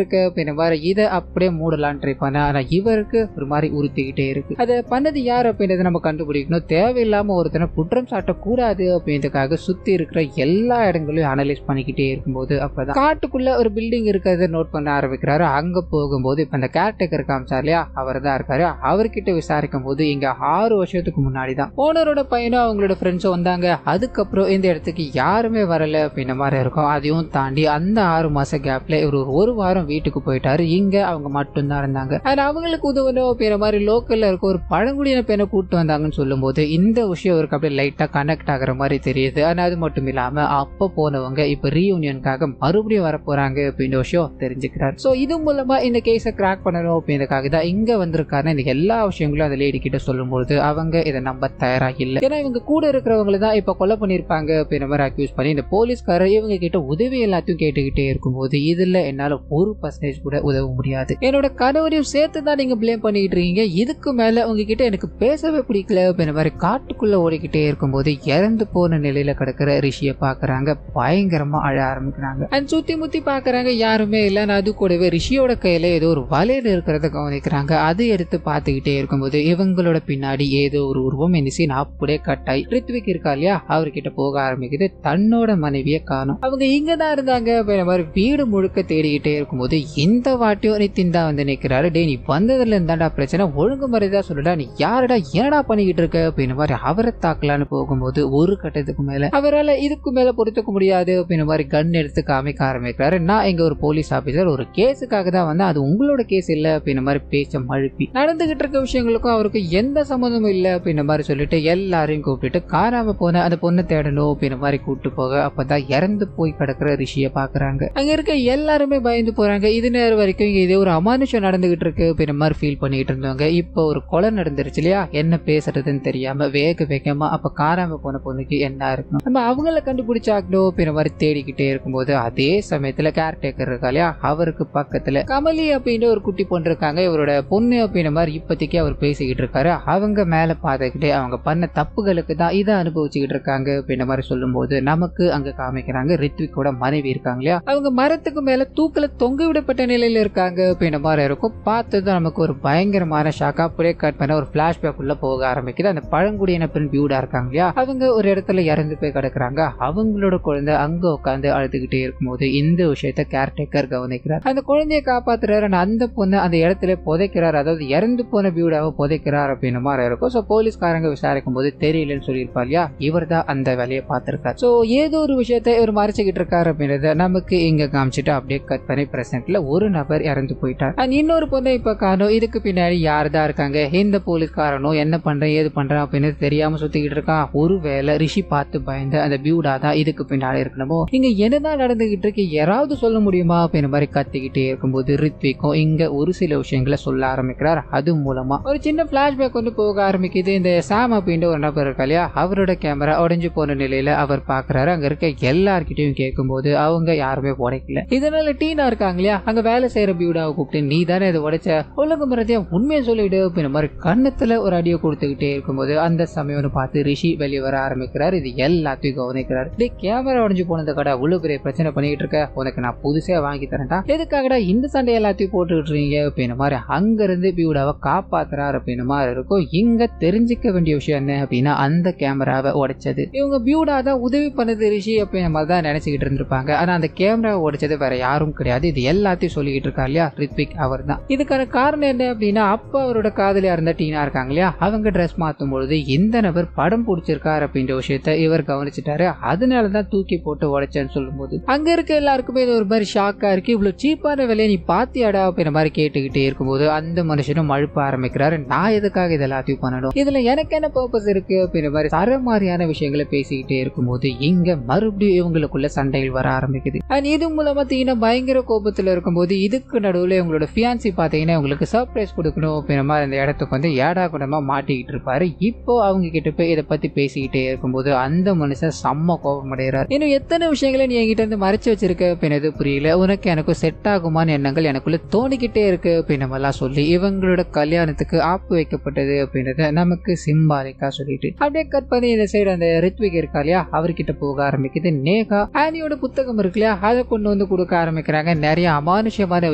இருக்க அப்படின்ற மாதிரி இதை அப்படியே மூடலான்னு ட்ரை பண்ண. ஆனா இவருக்கு ஒரு மாதிரி உறுத்திக்கிட்டே இருக்கு. அதை பண்ணது யார் அப்படின்றத நம்ம கண்டுபிடிக்கணும், தேவையில்லாம ஒருத்தனை குற்றம் சாட்டக்கூடாது அப்படின்றதுக்காக சுத்தி இருக்கிற எல்லா இடங்களையும் அனலைஸ் பண்ணிக்கிட்டே இருக்கும்போது அப்பதான் காட்டுக்குள்ள ஒரு பில்டிங் இருக்கிறத நோட் பண்ண ஆரம்பிக்கிறாரு. அங்க போகும்போது இப்ப இந்த கேர்டேக்கர் காமிச்சார் இல்லையா, அவர் தான் இருக்காரு. அவர்கிட்ட விசாரிக்கும் போது இங்க 6 வருஷத்துக்கு முன்னாடி தான் ஓனரோட பையனும் அவங்களோட ஃப்ரெண்ட்ஸும் வந்தாங்க, அதுக்கப்புறம் இந்த இடத்துக்கு யாருமே வரல அப்படின்ற மாதிரி இருக்கும். அதையும் தாண்டி அந்த 6 மாச கேப்ல இவர் ஒரு வாரம் வீட்டுக்கு போயிட்டாரு. இங்க அவங்க மட்டும்தான் இருந்தாங்க. அவங்களுக்கு உதவணும் அப்படின்ற மாதிரி லோக்கல்ல இருக்க ஒரு பழங்குடியின பெண்ணை கூப்பிட்டு வந்தாங்கன்னு சொல்லும் போது இந்த விஷயம் அவருக்கு அப்படியே லைட்டா கனெக்ட் ஆகிற மாதிரி தெரியுது. ஆனா அது மட்டும் இல்லாம அப்ப போனவங்க இப்ப ரீயூனியனுக்காக மறுபடியும் வர போறாங்க அப்படின்ற விஷயம் தெரிஞ்சு தெரிஞ்சுக்கிறார். சோ இது மூலமா இந்த கேஸை கிராக் பண்ணணும் அப்படின்றதுக்காக தான் இங்க வந்திருக்காரு. இந்த எல்லா விஷயங்களும் அந்த லேடி கிட்ட சொல்லும்போது அவங்க இதை நம்ப தயாரா இல்ல. ஏன்னா இவங்க கூட இருக்கிறவங்களை தான் இப்ப கொலை பண்ணிருப்பாங்க அப்படின்ற மாதிரி அக்யூஸ் பண்ணி இந்த போலீஸ்காரர் இவங்க கிட்ட உதவி எல்லாத்தையும் கேட்டுக்கிட்டே இருக்கும்போது இதுல என்னால 1% கூட உதவ முடியாது. என்னோட கணவரையும் சேர்த்து தான் நீங்க பிளேம் பண்ணிட்டு இருக்கீங்க. இதுக்கு மேல உங்ககிட்ட எனக்கு பேசவே பிடிக்கல அப்படின்ற மாதிரி காட்டுக்குள்ள ஓடிக்கிட்டே இருக்கும்போது இறந்து போன நிலையில கிடக்கிற ரிஷியை பாக்குறாங்க. பயங்கரமா அழ ஆரம்பிக்கிறாங்க. அண்ட் சுத்தி முத்தி பாக்குறாங்க, யாருமே இல்ல. அது கூடவே ரிஷியோட கையில ஏதோ ஒரு வலையில இருக்கிறத கவனிக்கிறாங்க. அது எடுத்து பார்த்துக்கிட்டே இருக்கும்போது இவங்களோட பின்னாடி ஏதோ ஒரு உருவம் இந்த சீன் அப்படியே கட்டாய் ரித்விக் இருக்கா இல்லையா அவர்கிட்ட போக ஆரம்பிக்குது. தன்னோட மனைவியை காணும். அவங்க இங்கதான் இருந்தாங்க அப்படின்ற மாதிரி வீடு முழுக்க தேடிக்கிட்டே இருக்கும்போது இந்த வாட்டியும் நித்தின் தான் வந்து நிக்கிறாரு. டே நீ வந்ததுல இருந்தாண்டா பிரச்சனை, ஒழுங்கு மாதிரிதான் சொல்லுடா, நீ யாருடா என்னடா பண்ணிக்கிட்டு இருக்க அப்படின்ற மாதிரி அவரை தாக்கலான்னு போகும்போது ஒரு கட்டத்துக்கு மேல அவரால் இதுக்கு மேல பொறுத்துக்க முடியாது அப்படின்ற மாதிரி கன் எடுத்து காமிக்க ஆரம்பிக்கிறாரு. நான் இங்க ஒரு போலீஸ் ஆபீசர், ஒரு கேஸுக்காக தான் வந்து, அது உங்களோட கேஸ் இல்ல அப்படின்ற மாதிரி பேச்ச மழுப்பி நடந்துகிட்டு இருக்க விஷயங்களுக்கும் அவருக்கு எந்த சம்மந்தமும் இல்ல அப்படின்ற மாதிரி சொல்லிட்டு எல்லாரையும் கூப்பிட்டு காணாம போன அந்த பொண்ணை தேடணும் அப்படின்ற மாதிரி கூப்பிட்டு போக அப்பதான் இறந்து போய் கிடக்குற ரிஷியை பாக்குறாங்க. அங்க இருக்க எல்லாருமே பயந்து போறாங்க. இது நேரம் வரைக்கும் இதே ஒரு அமானுஷம் நடந்துகிட்டு இருக்கு அப்படின்ற மாதிரி ஃபீல் பண்ணிட்டு இருந்தவங்க இப்போ ஒரு கொலை நடந்துருச்சு இல்லையா, என்ன பேசுறதுன்னு தெரியாம வேகமா அப்ப காணாம போன பொண்ணுக்கு என்ன இருக்கணும், நம்ம அவங்கள கண்டுபிடிச்சாக்கணும் அப்படின்ற மாதிரி தேடிக்கிட்டே இருக்கும்போது அதே சமயத்துல கேர்டேக்கர் இருக்கா இல்லையா அவருக்கு பக்கத்துல கமலி அப்படின்ற ஒரு குட்டி பொண்ணு இருக்காங்க. இவரோட பொண்ணு அப்படின்ற மாதிரி இப்போதைக்கு அவர் பேசிக்கிட்டு இருக்காரு. அவங்க மேல பார்த்துக்கிட்டே அவங்க பண்ண தப்புகளுக்கு தான் இதை அனுபவிச்சுக்கிட்டு இருக்காங்க அப்படின்ற மாதிரி சொல்லும் போது நமக்கு அங்க காமிக்கிறாங்க ரித்விக்கோட மனைவி இருக்காங்க இல்லையா, அவங்க மரத்துக்கு மேல தூக்கல தொங்க விடப்பட்ட நிலையில இருக்காங்க அப்படின்ற மாதிரி இருக்கும். பார்த்ததும் நமக்கு ஒரு பயங்கரமான ஷாக்கா அப்படியே கட் பண்ண ஒரு பிளாஷ்பேக் உள்ள போக ஆரம்பிக்குது. அந்த பழங்குடியின பெண் பியூடா இருக்காங்க இல்லையா, அவங்க ஒரு இடத்துல இறந்து போய் கிடக்குறாங்க. அவங்களோட குழந்தை அங்க உட்காந்து அழுதுகிட்டே இருக்கும்போது இந்த விஷயத்த கேர்டேக்கர் கவனிக்கிறார். அந்த குழந்தைய காப்பாத்துறாரு. அந்த பொண்ணு அந்த இடத்துல புதைக்கிறார், அதாவது இறந்து போன பியூடாவை புதைக்கிறார் அப்படின்னு மாதிரி இருக்கும். சோ போலீஸ்காரங்க விசாரிக்கும் போது தெரியலன்னு சொல்லியிருப்பார் இல்லையா, இவர் தான் அந்த வேலையை பார்த்திருக்காரு. சோ ஏதோ ஒரு விஷயத்த இவர் மறைச்சுக்கிட்டு இருக்காரு அப்படின்றத நமக்கு இங்க காமிச்சிட்டு அப்படியே கட் பண்ணி பிரசன்ட்ல ஒரு நபர் இறந்து போயிட்டார். அண்ட் இன்னொரு பொண்ணை இப்ப காணும். இதுக்கு பின்னாடி யார் தான் இருக்காங்க, இந்த போலீஸ்காரனும் என்ன பண்றேன் ஏது பண்றேன் அப்படின்னு தெரியாம சுத்திக்கிட்டு இருக்கான். ஒருவேளை ரிஷி பார்த்து பயந்த அந்த பியூடா தான் இதுக்கு பின்னாடி இருக்கணுமோ, இங்க என்னதான் நடந்துகிட்டு இருக்கு யாராவது சொல்ல முடியுமா அப்படின்ற மாதிரி கத்திக்கிட்டே இருக்கும்போது ரித்விக்கும் இங்க ஒரு சில விஷயங்களை சொல்ல ஆரம்பிக்கிறார். அது மூலமா ஒரு சின்ன பிளாஷ்பேக் வந்து போக ஆரம்பிக்குது. இந்த சாம் அப்படின்ற ஒரு நபர் இருக்கா இல்லையா, அவரோட கேமரா உடைஞ்சு போன நிலையில அவர் பாக்குறாரு. அங்க இருக்க எல்லார்கிட்டையும் கேட்கும்போது அவங்க யாருமே உடைக்கல. இதனால டீனா இருக்காங்க இல்லையா, அங்க வேலை செய்யற பியூடாவை கூப்பிட்டு நீ தானே இதை உடைச்ச, ஒழுங்கு மரத்தையும் உண்மையை சொல்லிடு அப்படின்ற மாதிரி கண்ணத்துல ஒரு அடியை கொடுத்துக்கிட்டே இருக்கும்போது அந்த சமயம் பார்த்து ரிஷி வெளியே வர ஆரம்பிக்கிறார். இது எல்லாத்தையும் கவனிக்கிறார். கேமரா உடைஞ்சு போனது கடை அவ்வளவு பெரிய பிரச்சனை பண்ணிட்டு இருக்க, உனக்கு நான் புதுசா வாங்கி தரேன்டா, எதுக்காகடா இந்த சண்டை எல்லாத்தையும் போட்டுக்கிட்டு இருக்கீங்க அப்படின்ற மாதிரி அங்க இருந்து பியூடாவை காப்பாத்துறாரு அப்படின்ற மாதிரி இருக்கும். இங்க தெரிஞ்சுக்க வேண்டிய விஷயம் என்ன அப்படின்னா அந்த கேமராவை உடைச்சது இவங்க பியூடா தான் உதவி பண்ணது ரிஷி அப்படின்ற மாதிரி தான் நினைச்சுக்கிட்டு இருந்திருப்பாங்க. ஆனா அந்த கேமராவை உடைச்சது வேற யாரும் கிடையாது. இது எல்லாத்தையும் சொல்லிக்கிட்டு இருக்கா இல்லையா ரித்விக், அவர் தான். இதுக்கான காரணம் என்ன அப்படின்னா அப்ப அவரோட காதலியா இருந்த டீனா இருக்காங்க இல்லையா, அவங்க ட்ரெஸ் மாத்தும் பொழுது இந்த நபர் படம் பிடிச்சிருக்காரு அப்படின்ற விஷயத்த இவர் கவனிச்சுட்டாரு. அதனாலதான் தூக்கி போட்டு உடைச்சேன்னு சொல்லும் போது அங்க இருக்க எல்லாருக்குமே இது ஒரு மாதிரி ஷாக்கா இருக்கு. இவ்வளவு சீப்பான விலையை நீ பாத்தியாடா அப்படின்ற மாதிரி கேட்டுக்கிட்டே இருக்கும்போது அந்த மனுஷனும் மழுப்ப ஆரம்பிக்கிறாரு. நான் எதுக்காக இது எல்லாத்தையும் பண்ணணும், இதுல எனக்கு என்ன பர்பஸ் இருக்கு அப்படின்ற மாதிரி தர மாதிரியான விஷயங்களை பேசிக்கிட்டே இருக்கும்போது இங்க மறுபடியும் இவங்களுக்குள்ள சண்டைகள் வர ஆரம்பிக்குது. அண்ட் இது மூலமா தீனா பயங்கர கோபத்துல இருக்கும்போது இதுக்கு நடுவுல உங்களோட ஃபியான்சி பாத்தீங்கன்னா உங்களுக்கு சர்ப்ரைஸ் கொடுக்கணும் அப்படின்ற மாதிரி அந்த இடத்துக்கு வந்து ஏடா கூடமா மாட்டிக்கிட்டு இருப்பாரு. இப்போ அவங்க கிட்ட போய் இதை பத்தி பேசிக்கிட்டே இருக்கும்போது அந்த மனுஷன் செம்ம கோபம் அடைகிறார். இன்னும் எத்தனை விஷயங்களை நீ என்கிட்ட இருந்து மறைச்சு வச்சிருக்க அப்படின்னது புரியல, உனக்கு எனக்கு செட் ஆகுமான எண்ணங்கள் எனக்குள்ள தோணிக்கிட்டே இருக்கு அப்படின்னு சொல்லி இவங்களோட கல்யாணத்துக்கு ஆப்பு வைக்கப்பட்டது அப்படின்றத நமக்கு சிம்பாலிக்கா சொல்லிட்டு அப்படியே கட் பண்ணி இந்த சைடு அந்த ரித்விக் இருக்கா இல்லையா அவர்கிட்ட போக ஆரம்பிக்குது. நேகா ஆனியோட புத்தகம் இருக்கு இல்லையா அதை கொண்டு வந்து கொடுக்க ஆரம்பிக்கிறாங்க. நிறைய அமானுஷ்யமான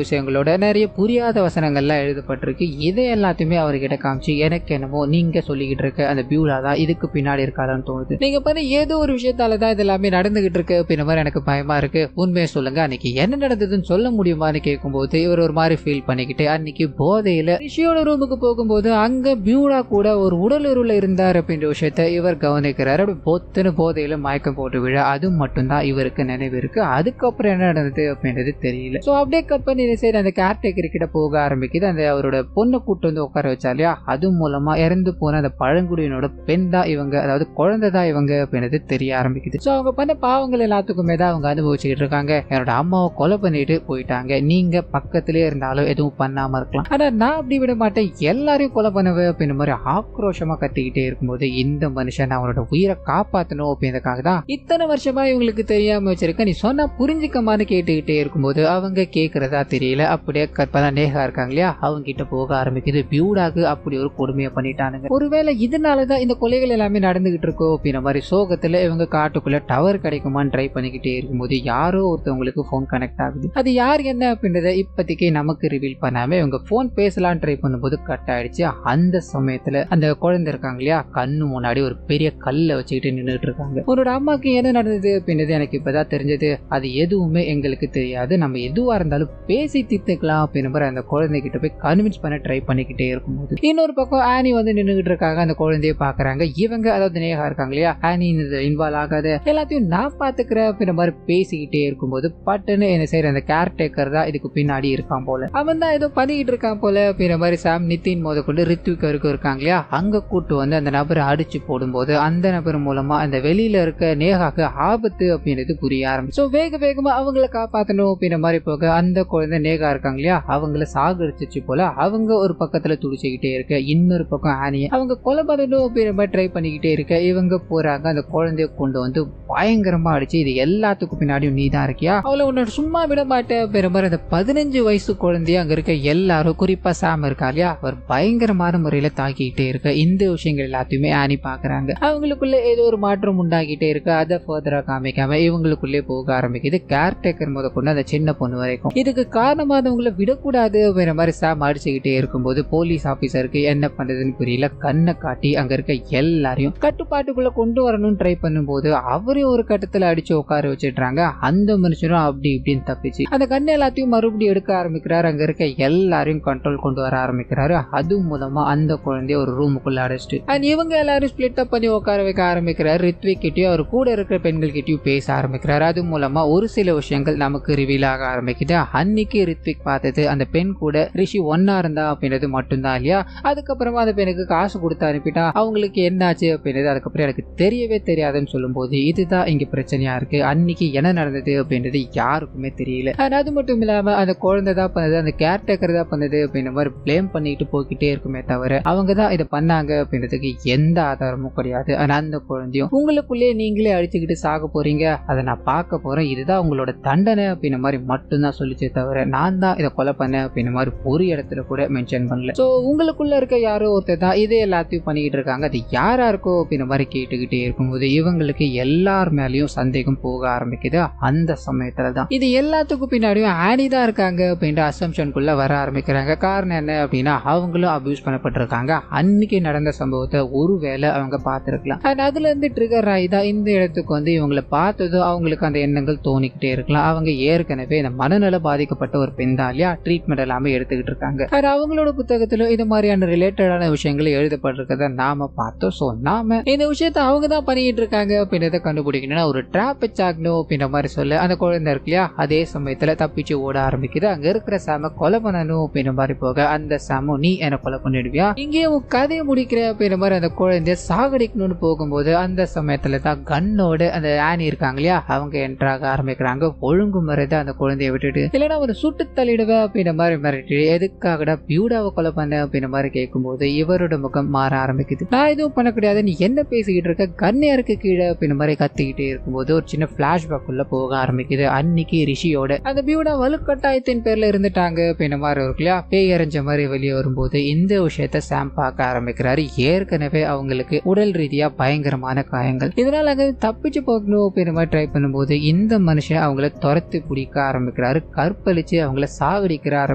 விஷயங்களோட நிறைய புரியாத வசனங்கள்லாம் எழுதப்பட்டிருக்கு. இதை எல்லாத்தையுமே அவர்கிட்ட காமிச்சு எனக்கு என்னமோ நீங்க சொல்லிக்கிட்டு இருக்க அந்த பியூலா தான் இதுக்கு பின்னாடி இருக்காதான்னு தோணுது, நீங்க பண்ண ஏதோ ஒரு விஷயத்தாலதான் இது எல்லாமே நடந்துகிட்டு இருக்கு அப்படின்ற மாதிரி எனக்கு பயமா இருக்கு, உண்மையை சொல்லுங்க அன்னைக்கு என்ன நடந்ததுன்னு சொல்ல முடியுமான்னு கேட்கும்போது இவர் ஒரு மாதிரி ஃபீல் பண்ணிக்கிட்டு அன்னைக்கு போதையில ரிஷியோட ரூமுக்கு போகும்போது அங்க பியூலா கூட ஒரு உடலுறவுல இருந்தார் அப்படின்ற விஷயத்த இவர் கவனிக்கிறார். அப்படி பொத்துன்னு போதையில மயக்கம் போட்டு விழ அது மட்டும்தான் இவருக்கு நினைவு இருக்கு. அதுக்கப்புறம் என்ன நடந்தது அப்படின்றது தெரியல. சோ அப்படியே கட் பண்ணி சைடு அந்த கேர்டேக்கர் கிட்ட போக ஆரம்பிக்குது. அந்த அவரோட பொண்ணை கூட்டு வந்து உட்கார வச்சா இல்லையா, அது மூலமா இறந்து போன அந்த பழங்குடியினோட பெண் தான் இவங்க, அதாவது குழந்தை தான் இவங்க அப்படின்றது தெரிய ஆரம்பிக்குது. சோ அவங்க பண்ண பாவங்கள் எல்லாத்துக்குமே தான் அவங்க அனுபவிச்சுக்கிட்டு இருக்காங்க. என்னோட அம்மாவை கொலை பண்ணிட்டு சொல்லிட்டு போயிட்டாங்க. நீங்க பக்கத்திலே இருந்தாலும் எதுவும் பண்ணாம இருக்கலாம், ஆனா நான் அப்படி விட மாட்டேன், எல்லாரையும் கொலை பண்ணுவேன் அப்படின்ற மாதிரி ஆக்ரோஷமா கத்திக்கிட்டே இருக்கும்போது இந்த மனுஷன் அவனோட உயிரை காப்பாற்றணும் அப்படின்றதுக்காக தான் இத்தனை வருஷமா இவங்களுக்கு தெரியாம வச்சிருக்க, நீ சொன்னா புரிஞ்சுக்கமான்னு கேட்டுக்கிட்டே இருக்கும்போது அவங்க கேட்கறதா தெரியல. அப்படியே கற்பதான் நேகா இருக்காங்க இல்லையா, அவங்க கிட்ட போக ஆரம்பிக்குது. பியூடாக்கு அப்படி ஒரு கொடுமையை பண்ணிட்டானுங்க. ஒருவேளை இதனாலதான் இந்த கொலைகள் எல்லாமே நடந்துகிட்டு இருக்கோ அப்படின்ற மாதிரி சோகத்துல இவங்க காட்டுக்குள்ள டவர் கிடைக்குமான்னு ட்ரை பண்ணிக்கிட்டே இருக்கும்போது யாரோ ஒருத்தவங்களுக்கு போன் கனெக்ட் ஆகுது. அது யார் என்ன அப்படின்றத இப்போதைக்கு நமக்கு ரிவீல் பண்ணாம இவங்க போன் பேசலாம் ட்ரை பண்ணும்போது கட் ஆயிடுச்சு. அந்த சமயத்துல அந்த குழந்தை இருக்காங்க இல்லையா, கண்ணு முன்னாடி ஒரு பெரிய கல்லை வச்சுக்கிட்டு நின்றுட்டு இருக்காங்க. உன்னோட அம்மாக்கு என்ன நடந்தது அப்படின்றது எனக்கு இப்பதான் தெரிஞ்சது, அது எதுவுமே எங்களுக்கு தெரியாது, நம்ம எதுவா இருந்தாலும் பேசி தீர்த்துக்கலாம் அப்படின்ற மாதிரி அந்த குழந்தைகிட்ட போய் கன்வின்ஸ் பண்ண ட்ரை பண்ணிக்கிட்டே இருக்கும்போது இன்னொரு பக்கம் ஆனி வந்து நின்றுகிட்டு இருக்காங்க. அந்த குழந்தைய பாக்குறாங்க. இவங்க அதாவது நேகா இருக்காங்க இல்லையா, ஆனி இன்வால்வ் ஆகாத, எல்லாத்தையும் நான் பாத்துக்கிறேன் அப்படின்ற மாதிரி பேசிக்கிட்டே இருக்கும்போது பட்டுன்னு என்ன செய்யற அந்த கேர்டேக்கர் தான் இதுக்கு பின்னாடி இருக்கான் போல, அவன் தான் ஏதோ பண்ணிக்கிட்டு இருக்கான் போல அப்படின்ற மாதிரி சாம் நிதின் மோத கொண்டு ரித்விக் வரைக்கும் இருக்காங்க இல்லையா, அங்க கூட்டு வந்து அந்த நபரை அடிச்சு போடும்போது அந்த நபர் மூலமா அந்த வெளியில இருக்க நேகாக்கு ஆபத்து அப்படின்றது புரிய ஆரம்பிச்சு. வேக வேகமா அவங்களை காப்பாற்றணும் அப்படின்ற மாதிரி போக அந்த குழந்தை நேகா இருக்காங்க இல்லையா, அவங்கள சாகடிச்சிச்சு போல அவங்க ஒரு பக்கத்துல துடிச்சுக்கிட்டே இருக்க, இன்னொரு பக்கம் ஆனிய அவங்க கொலை பண்ணணும் அப்படின்ற மாதிரி ட்ரை பண்ணிக்கிட்டே இருக்க, இவங்க போறாங்க அந்த குழந்தைய கொண்டு வந்து பயங்கரமா அடிச்சு, இது எல்லாத்துக்கும் பின்னாடியும் நீ தான் இருக்கியா, அவளை உன்னோட சும்மா விட மாட்டேன் அப்படின்ற மாதிரி அந்த 15 வயசு குழந்தைய அங்க இருக்க எல்லாரும் குறிப்பா சாம் இருக்கா இல்லையா, அவர் பயங்கரமான முறையில தாக்கிக்கிட்டே இருக்க இந்த விஷயங்கள் எல்லாத்தையுமே ஆனி பாக்குறாங்க. அவங்களுக்குள்ள ஏதோ ஒரு மாற்றம் உண்டாகிட்டே இருக்கு. அதை ஃபர்தரா காமிக்காம இவங்களுக்குள்ளே போக ஆரம்பிக்குது. கேர்டேக்கர் முத கொண்டு அந்த சின்ன பொண்ணு வரைக்கும். இதுக்கு காரணமானவங்களை விடக்கூடாது அப்படின்ற மாதிரி சாம் அடிச்சுக்கிட்டே இருக்கும்போது போலீஸ் ஆபீசருக்கு என்ன பண்றதுன்னு புரியல. கண்ணை காட்டி அங்க இருக்க எல்லாரையும் கட்டுப்பாட்டுக்குள்ள கொண்டு வரணும்னு ட்ரை பண்ணும்போது அவரையும் ஒரு கட்டத்துல அடிச்சு உட்கார வச்சிடுறாங்க. அந்த மனுஷனும் அப்படி இப்படின்னு தப்பிச்சு அந்த கண்ணை எல்லாத்தையும் மறுபடியும் எடுக்க ஆரம்பிக்கிறாரு. அங்க இருக்க எல்லாரையும் கண்ட்ரோல் கொண்டு வர ஆரம்பிக்கிறாரு. அது மூலமா அந்த குழந்தைய ஒரு ரூமுக்குள்ள அடைச்சிட்டு இவங்க எல்லாரும் ஸ்பிளிட் அப் பண்ணி உட்கார வைக்க ஆரம்பிக்கிறாரு. ரித்விக் கிட்டயும் அவர் கூட இருக்கிற பெண்கள் கிட்டயும் பேச ஆரம்பிக்கிறாரு. அது மூலமா ஒரு சில விஷயங்கள் நமக்கு ரிவீல் ஆக ஆரம்பிக்குது. அன்னைக்கு ரித்விக் பார்த்தது அந்த பெண் கூட ரிஷி ஒன்னா இருந்தா அப்படின்றது மட்டும்தான் இல்லையா. அதுக்கப்புறமா அந்த பெண்ணுக்கு காசு கொடுத்து அனுப்பிட்டா அவங்களுக்கு என்னாச்சு அப்படின்றது அதுக்கப்புறம் எனக்கு தெரியவே தெரியாதுன்னு சொல்லும் போது இதுதான் இங்க பிரச்சனையா இருக்கு. அன்னைக்கு என்ன நடந்தது அப்படின்றது யாருக்குமே தெரியல. அது மட்டும் இல்லாம அந்த குழந்தை தான் பண்ணது, அந்த கேர்டேக்கர் தான் பண்ணது அப்படின்ற மாதிரி பிளேம் பண்ணிட்டு போய்கிட்டே இருக்குமே தவிர அவங்க தான் இதை பண்ணாங்க அப்படின்றதுக்கு எந்த ஆதாரமும் கிடையாது. ஆனா அந்த குழந்தையும் உங்களுக்குள்ளே நீங்களே அடிச்சுக்கிட்டு சாக போறீங்க, அதை நான் பார்க்க போறேன், இதுதான் உங்களோட தண்டனை அப்படின்ற மாதிரி மட்டும்தான் சொல்லிச்சே தவிர நான் தான் இதை கொலை பண்ணேன் அப்படின்ற மாதிரி ஒரு இடத்துல கூட மென்ஷன் பண்ணல. சோ உங்களுக்குள்ள இருக்க யாரோ ஒருத்தர் தான் இதே எல்லாத்தையும் பண்ணிக்கிட்டு இருக்காங்க, அது யாரா இருக்கோ அப்படின்ற மாதிரி கேட்டுக்கிட்டே இருக்கும்போது இவங்களுக்கு எல்லார் மேலயும் சந்தேகம் போக ஆரம்பிக்குது. அந்த சமயத்துல தான் இது எல்லாத்துக்கும் பின்னாடியும் ஆனி தான் இருக்காங்க அப்படின்ற அசம்ஷனுக்குள்ள வர ஆரம்பிக்கிறாங்க. காரணம் என்ன அப்படின்னா அவங்களும் அபியூஸ் பண்ணப்பட்டிருக்காங்க. அன்னைக்கு நடந்த சம்பவத்தை ஒருவேளை அவங்க பார்த்திருக்கலாம். அதுல இருந்து ட்ரிகர் ஆகி தான் இந்த இடத்துக்கு வந்து இவங்களை பார்த்ததும் அவங்களுக்கு அந்த எண்ணங்கள் தோணிக்கிட்டே இருக்கலாம். அவங்க ஏற்கனவே இந்த மனநல பாதிக்கப்பட்ட ஒரு பெண் தான் இல்லையா, ட்ரீட்மெண்ட் எல்லாமே எடுத்துக்கிட்டு இருக்காங்க. அவங்களோட புத்தகத்திலும் இது மாதிரியான ரிலேட்டடான விஷயங்கள் எழுதப்பட்டிருக்கிறத நாம பார்த்தோம். சோ நாம இந்த விஷயத்த அவங்க தான் பண்ணிட்டு இருக்காங்க அப்படின்றத கண்டுபிடிக்கணும்னா ஒரு டிராப் வச்சாகணும் அப்படின்ற மாதிரி சொல்ல அந்த குழந்தை இருக்கு இல்லையா, அதே சமயத்துல தப்பிச்சு ஓட ஆரம்பிக்குது. அங்க இருக்கிற சாம கொலை பண்ணணும் அப்படின்ற மாதிரி போக அந்த சாம நீ என்ன கொலை பண்ணிடுவியா, இங்கேயே உன் கதையை முடிக்கிற அப்படின்ற மாதிரி அந்த குழந்தைய சாகடிக்கணும்னு போகும்போது அந்த சமயத்துல தான் கண்ணோட அந்த ஆனி இருக்காங்க இல்லையா அவங்க என்ட்ராக ஆரம்பிக்கிறாங்க. ஒழுங்கு முறைதான் அந்த குழந்தைய விட்டுட்டு இல்லைன்னா ஒரு சுட்டு தள்ளிடுவேன் அப்படின்ற மாதிரி மிரட்டி எதுக்காகடா பியூடாவை கொலை பண்ண அப்படின்ற மாதிரி கேட்கும்போது இவரோட முகம் மாற ஆரம்பிக்குது. நான் எதுவும் பண்ண கிடையாது, நீ என்ன பேசிக்கிட்டு இருக்க, கண்ணியாருக்கு கீழே அப்படின்ற மாதிரி கத்திக்கிட்டே இருக்கும்போது ஒரு சின்ன பிளாஷ்பேக் உள்ள போக ஆரம்பிக்குது. அன்னைக்கு ரிஷியோட அந்த பியூடா வலுக்கட்டாயத்தின் பேர்ல இருந்துட்டாங்க அப்படின்ற மாதிரி இருக்கு இல்லையா, பேய் அரைஞ்ச மாதிரி வெளியே வரும்போது இந்த விஷயத்த சாம் பார்க்க ஆரம்பிக்கிறாரு. ஏற்கனவே அவங்களுக்கு உடல் ரீதியா பயங்கரமான காயங்கள், இதனால அங்க தப்பிச்சு போகணும் அப்படின்ற மாதிரி ட்ரை பண்ணும்போது இந்த மனுஷன் அவங்கள துரத்தி பிடிக்க ஆரம்பிக்கிறாரு, கற்பழிச்சு அவங்கள சாகடிக்கிறார்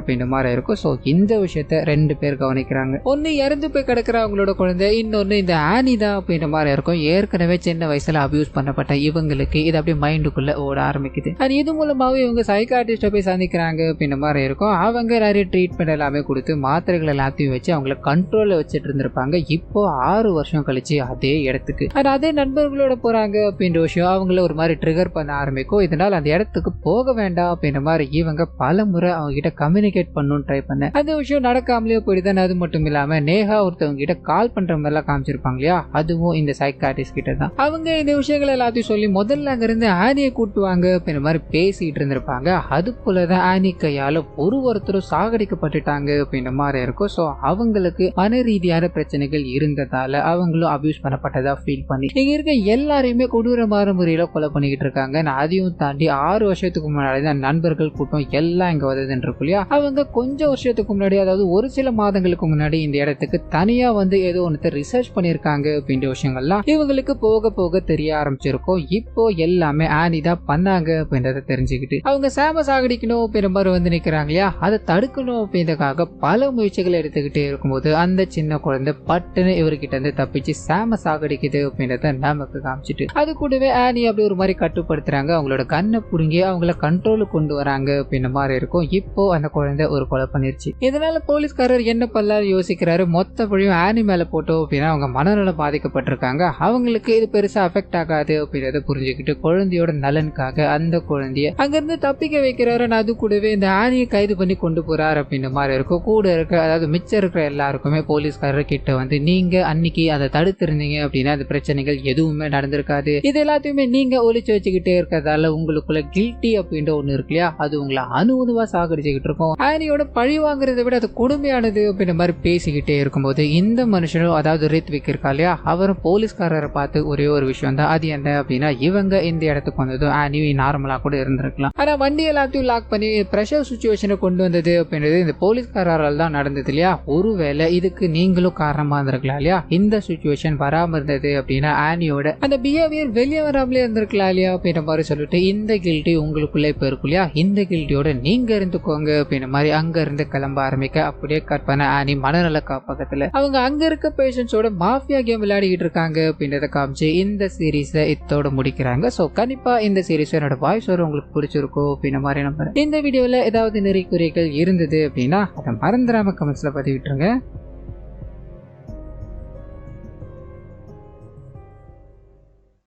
அப்படின்ற மாதிரி இருக்கும். சோ இந்த விஷயத்த ரெண்டு பேர் கவனிக்கிறாங்க. ஒன்னு இறந்து போய் கிடக்குற அவங்களோட குழந்தை, இன்னொன்னு இந்த ஆனி தான் அப்படின்ற மாதிரி இருக்கும். ஏற்கனவே சின்ன வயசுல அபியூஸ் பண்ணப்பட்ட இவங்களுக்கு இது அப்படியே மைண்டுக்குள்ள ஓட ஆரம்பிக்குது. அது இது மூலமாவே இவங்க சைக்காட்ரிஸ்ட போய் சந்திக்கிறாங்க அப்படின்ற மாதிரி இருக்கும். அவங்க நிறைய ட்ரீட்மெண்ட் எல்லாமே கொடுத்து மாத்திரைகள் எல்லாத்தையும் வச்சு அவங்கள கண்ட்ரோல்ல வச்சுட்டு இருந்திருப்பாங்க. இப்போ 6 வருஷம் கழிச்சு அதே இடத்துக்கு அதே நண்பர்களோட போறாங்க அப்படின்ற விஷயம் அவங்கள ஒரு மாதிரி ட்ரிகர் பண்ண ஆரம்பிக்கும். இதனால அந்த இடத்துக்கு போக வேண்டாம் அப்படின்ற மாதிரி இவங்க பல முறை அவங்க கிட்ட கம்யூனிகேட் பண்ணணும்னு ட்ரை பண்ண அந்த விஷயம் நடக்காமலேயே போயிடுதான். அது மட்டும் இல்லாம நேஹா ஒருத்தவங்க கிட்ட கால் பண்ற மாதிரி எல்லாம் காமிச்சிருப்பாங்க இல்லையா, அதுவும் இந்த சைக்காட்ரிஸ்ட் கிட்ட தான். அவங்க இந்த விஷயங்கள் எல்லாத்தையும் சொல்லி முதல்ல அங்க இருந்து ஆனியை கூட்டுவாங்க அப்படின்ற மாதிரி பேசிட்டு இருந்திருப்பாங்க. அது போலதான் ஆனி கையால ஒருத்தரும் சாகடிக்கப்பட்டுட்டாங்க அப்படின்ற மாதிரி இருக்கும். ஸோ அவங்களுக்கு மன ரீதியான பிரச்சனைகள் இருந்ததால அவங்களும் அபியூஸ் பண்ணப்பட்டதா ஃபீல் பண்ணி இங்க இருக்க எல்லாரையுமே கொடூரமான முறையில கொலை பண்ணிக்கிட்டு இருக்காங்க. நான் அதையும் தாண்டி 6 வருஷத்துக்கு முன்னாடி தான் நண்பர்கள் கூட்டம் எல்லாம் இங்க வருதுன்னு இருக்கு இல்லையா, அவங்க கொஞ்சம் வருஷத்துக்கு முன்னாடி, அதாவது ஒரு சில மாதங்களுக்கு முன்னாடி இந்த இடத்துக்கு தனியா வந்து ஏதோ ஒன்று ரிசர்ச் பண்ணிருக்காங்க அப்படின்ற விஷயங்கள்லாம் இவங்களுக்கு போக போக தெரிய ஆரம்பிச்சிருக்கும். இப்போ எல்லாமே ஆனி தான் பண்ணாங்க அப்படின்றத தெரிஞ்சுக்கிட்டு அவங்க சாம சாகடிக்கணும் அப்படின்ற மாதிரி வந்து நிக்கிறாங்க இல்லையா, அதை தடுக்கணும் அப்படின்றதுக்காக பல முயற்சிகள் எடுத்துக்கிட்டே இருக்கும்போது அந்த சின்ன குழந்தை பட்டுன்னு இவர்கிட்ட இருந்து தப்பிச்சு சாம சாகடிக்குது அப்படின்றத நமக்கு காமிச்சிட்டு அது கூடவே ஆனி அப்படி ஒரு மாதிரி கட்டுப்படுத்துறாங்க. அவங்களோட கண்ணை புடுங்கி அவங்கள கண்ட்ரோலுக்கு கொண்டு வராங்க அப்படின்ற மாதிரி இருக்கும். இப்போ அந்த குழந்தை ஒரு கொலை பண்ணிருச்சு. இதனால போலீஸ்காரர் என்ன பண்ணலாம் யோசிக்கிறாரு. மொத்த பழியும் ஆனி மேல போட்டோம் அப்படின்னா அவங்க மனநலம் பாதிக்கப்பட்டிருக்காங்க, அவங்களுக்கு இது பெருசா அஃபெக்ட் ஆகாது அப்படின்றத புரிஞ்சுக்கிட்டு குழந்தையோட நலனுக்காக அந்த குழந்தைய அங்கிருந்து தப்பிக்க வைக்கிறாரு. அது கூடவே இந்த ஆனியை கைது பண்ணி கொண்டு போறாரு அப்படின்ற மாதிரி இருக்கும். கூட இருக்க, அதாவது மிச்சம் இருக்கிற எல்லாருக்குமே போலீஸ்காரர் கிட்ட வந்து நீங்க அன்னைக்கு அதை தடுத்திருந்தீங்க அப்படின்னா அந்த பிரச்சனைகள் எதுவுமே நடந்திருக்காது, இது எல்லாத்தையுமே நீங்க ஒளிச்சு வச்சுக்கிட்டே இருக்கிறதால உங்களுக்குள்ள கில்ட்டி அப்படின்ற ஒண்ணு இருக்கு இல்லையா, அது உங்களை அணுவா சாகடிச்சுக்கிட்டு இருக்கும். ஆனியோட பழி வாங்குறதை விட அது கொடுமையானது அப்படின்ற மாதிரி பேசிக்கிட்டே இருக்கும்போது இந்த மனுஷனும், அதாவது ரித்விக் இருக்கா இல்லையா, அவரும் போலீஸ்காரரை பார்த்து ஒரே ஒரு விஷயம் தான், அது என்ன அப்படின்னா இவங்க இந்த இடத்துக்கு வந்ததும் ஆனி நார்மலா கூட இருந்திருக்கலாம், ஆனா வண்டி எல்லாத்தையும் லாக் பண்ணி பிரஷர் சுச்சுவேஷனை கொண்டு வந்தது அப்படின்றது இந்த போலீஸ்காரால் தான் நடந்தது இல்லையா, ஒருவேளை இதுக்கு நீங்களும் காரணமா இருந்திருக்கலாம் இல்லையா, இந்த சுச்சுவேஷன் வராம இருந்தது அப்படின்னா ஆனியோட அந்த பிஹேவியர் வெளியே வராமலே இருந்திருக்கலாம் இல்லையா அப்படின்ற மாதிரி சொல்லிட்டு இந்த கில்ட்டி உங்களுக்குள்ள இப்ப இருக்கு இல்லையா, இந்த கில்ட்டியோட நீங்க இருந்துக்கோங்க அப்படின்ற மாதிரி அங்க இருந்து கிளம்ப ஆரம்பிக்க அப்படியே கட் பண்ண ஆனி மனநல காப்பகத்துல அவங்க அங்க இருக்க பேஷன்ஸோட மாஃபியா கேம் விளையாடிக்கிட்டு இருக்காங்க அப்படின்றத காமிச்சு இந்த சீரீஸை இதோட முடிக்கிறாங்க. ஸோ கண்டிப்பா இந்த சீரீஸ் என்னோட வாய்ஸ் வர உங்களுக்கு பிடிச்சிருக்கும் அப்படின்ற மாதிரி நம்புறேன். இந்த வீடியோல ஏதாவது நெறிக்குறைகள் இருந்தது அப்படின்னா அதை மறந்துடாம கமெண்ட்ஸ்ல பதிவிட்டுருங்க.